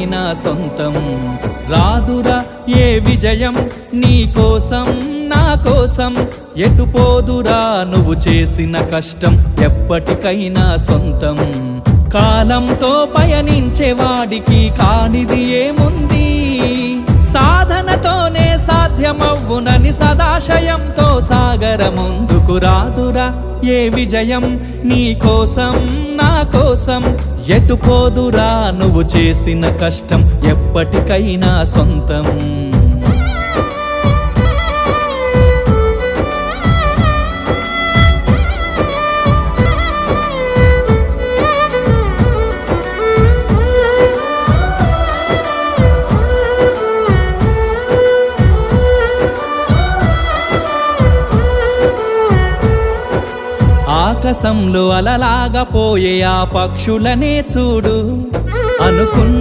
ఎప్పటికైనా సొంతం. రాదురా ఏ విజయం నీ కోసం నా కోసం, ఎటుపోదురా నువ్వు చేసిన కష్టం ఎప్పటికైనా సొంతం. కాలంతో పయనించే వాడికి కానిది ఏముంది, సాధనతోనే సాధ్యమవ్వునని సదాశయంతో సాగర ముందుకు. రాదురా ఏ విజయం నీ కోసం నా కోసం, ఎటుపోదురా నువ్వు చేసిన కష్టం ఎప్పటికైనా సొంతం. ఆకాశంలో అలలాగా పోయే ఆ పక్షులనే చూడు, అనుకున్న